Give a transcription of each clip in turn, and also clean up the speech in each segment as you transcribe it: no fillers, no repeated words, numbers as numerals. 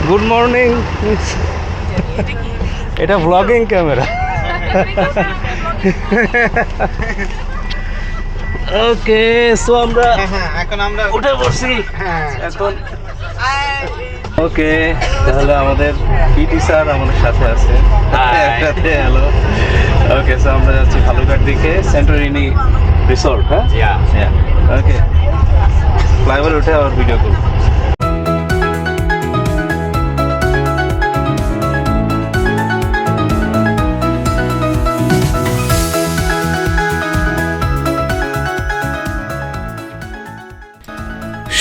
Good morning. এটা blogging camera. ওকে, so আমরা এখন আমরা উঠে পড়ছি এখন। ওকে, তাহলে আমাদের পিটি স্যার আমাদের সাথে আছে। হ্যালো। ওকে, সো আমরা যাচ্ছি ভালুকার দিকে, সেন্টোরিনি রিসোর্ট। হ্যাঁ, ওকে, ফ্লাইওভার উঠে আবার ভিডিও করবো।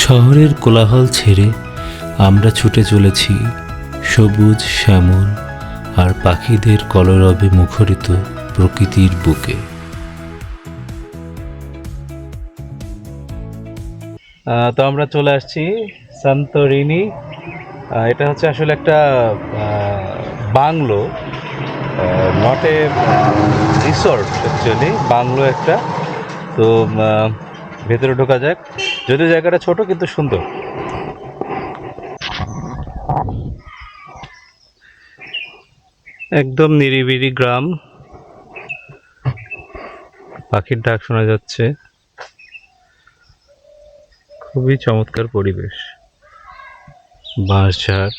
শহরের কোলাহল ছেড়ে আমরা ছুটে চলেছি সবুজ শ্যামল আর পাখিদের কলরবে মুখরিত প্রকৃতির বুকে। তো আমরা চলে আসছি সান্তোরিনি। এটা হচ্ছে আসলে একটা bungalow, not a resort, actually bungalow একটা। তো ভেতরে ঢোকা যাক, যদিও জায়গাটা ছোট কিন্তু সুন্দর। একদম নিরিবিলি গ্রাম, পাখির ডাক শোনা যাচ্ছে, খুবই চমৎকার পরিবেশ, বাঁশঝাড়।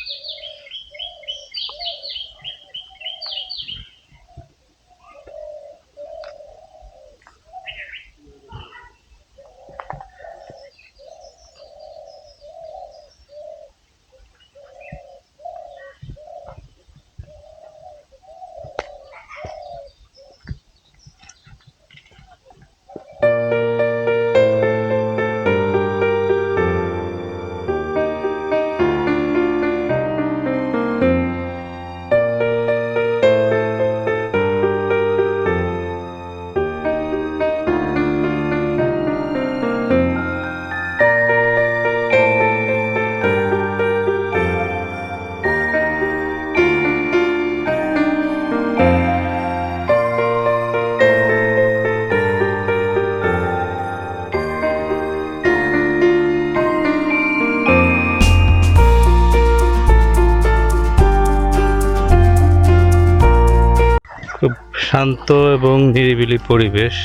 খুব শান্ত এবং নিরিবিলি পরিবেশ,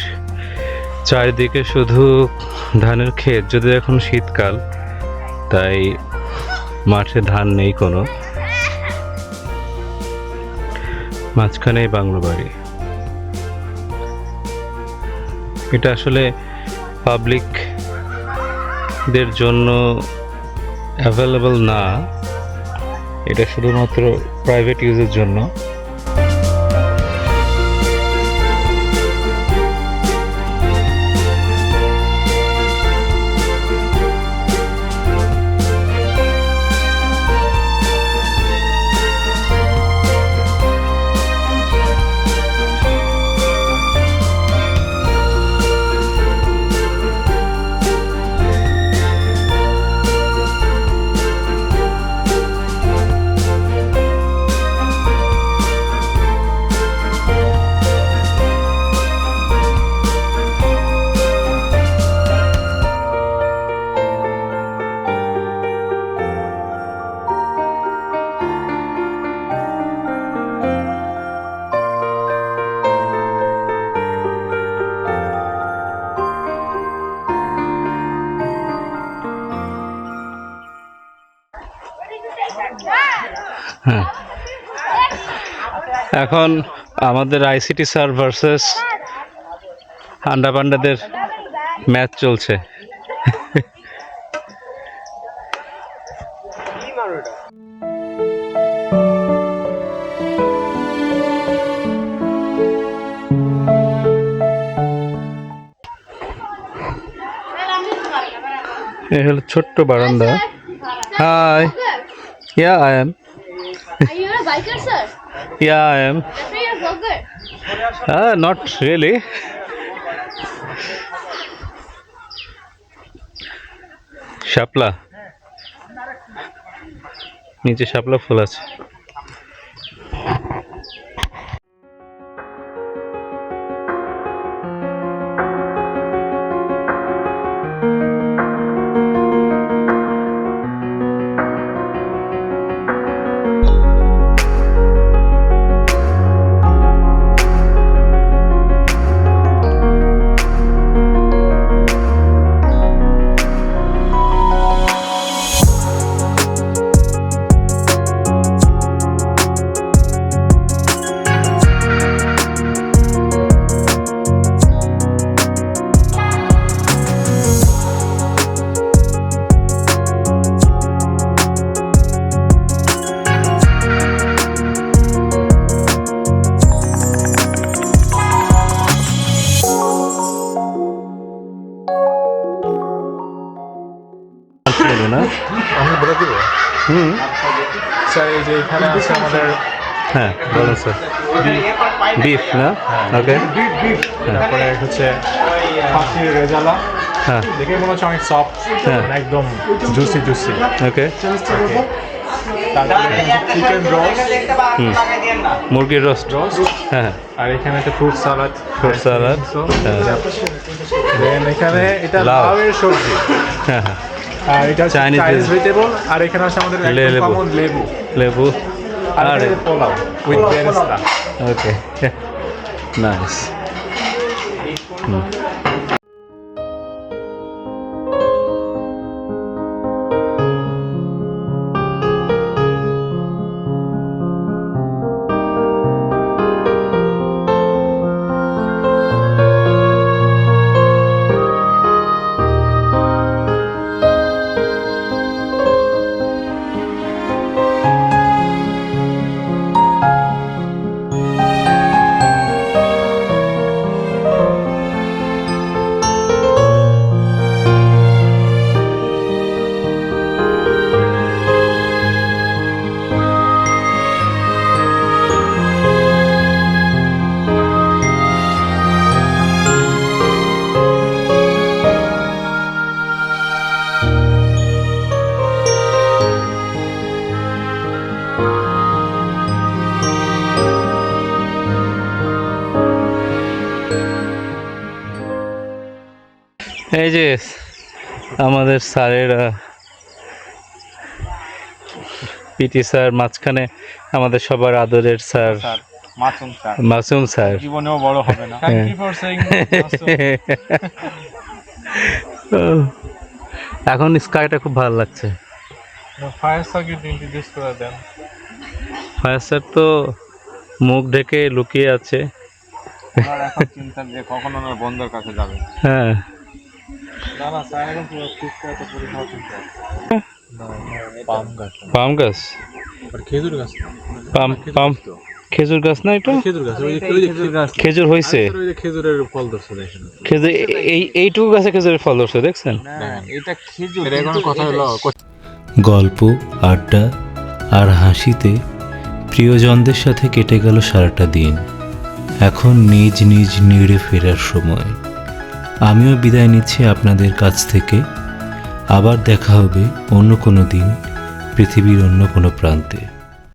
চারিদিকে শুধু ধানের ক্ষেত, যদিও এখন শীতকাল তাই মাঠে ধান নেই কোনো। মাঝখানে বাংলো বাড়ি। এটা আসলে পাবলিকদের জন্য অ্যাভেলেবল না, এটা শুধুমাত্র প্রাইভেট ইউজের জন্য। হ্যাঁ, এখন আমাদের আইসিটি স্যার ভার্সেস আন্ডা পান্ডাদের ম্যাচ চলছে। এই হলো ছোট্ট বারান্দা। Hi, yeah I am. Are you a biker, sir? Yeah, I am. After you're a vlogger? Not really. শাপলা, নিচে শাপলা ফুল আছে। দেবে না? আমি বলে দিব হুম, স্যার। এই যে এখানে আছে আমাদের হ্যাঁ বলুন স্যার। বিফ না? ওকে। তারপরে হচ্ছে পাখির রেজালা, হ্যাঁ দেখে মনে হচ্ছে অনেক সফট, হ্যাঁ। একদম জুসি জুসি। ওকে। তারপরে চিকেন রোস্ট, মুরগির রোস্ট। হ্যাঁ আর এখানে একটা ফ্রুট সালাদ। ফ্রুট সালাদ। হ্যাঁ দেন এখানে এটা লাউ। লাউয়ের সবজি, হ্যাঁ হ্যাঁ। আর এটা হচ্ছে Chinese চাইনিজ ভেজিটেবল। আর এখানে আছে আমাদের একদম লেবু। কমন লেবু। লেবু। আর আর এটা পোলাও উইথ বেরেস্তা। Okay nice. এই যে আমাদের স্যারেরা, পিটি স্যার, মাঝখানে আমাদের সবার আদরের sir Masum sir Masum sir. জীবনেও বড় হবে না। থ্যাংক ইউ ফর সেইং এখন স্কাইটা খুব ভালো লাগছে। ফায়ার সার্কিট ইন্ট্রোডিউস করে দেন। ফায়ার স্যার তো মুখ ঢেকে লুকিয়ে আছে। আর এখন চিন্তা যে কখন ওনার বন্ধুর কাছে যাবে। হ্যাঁ না না স্যার এখন পুরো চিন্তা তো পরীক্ষা চিন্তা। পাম গাছ, পাম গাছ, আর খেজুর গাছ। পাম পাম খেজুর গাছ না এটা? খেজুর গাছ, ওই যে খেজুর গাছ। খেজুর হয়েছে, ওই যে খেজুরের ফল ধরছে দেখেন। খেজুর এইটুকু গাছে খেজুরের ফল ধরছে দেখছেন? এটা খেজুর, এটা কোনো কথা হলো। গল্প, আড্ডা আর হাসিতে প্রিয়জনদের সাথে কেটে গেল সারাটা দিন। এখন নিজ নিজ নিড়ে ফেরার সময়। আমিও বিদায় নিচ্ছি আপনাদের কাছ থেকে। আবার দেখা হবে অন্য কোনো দিন, পৃথিবীর অন্য কোনো প্রান্তে।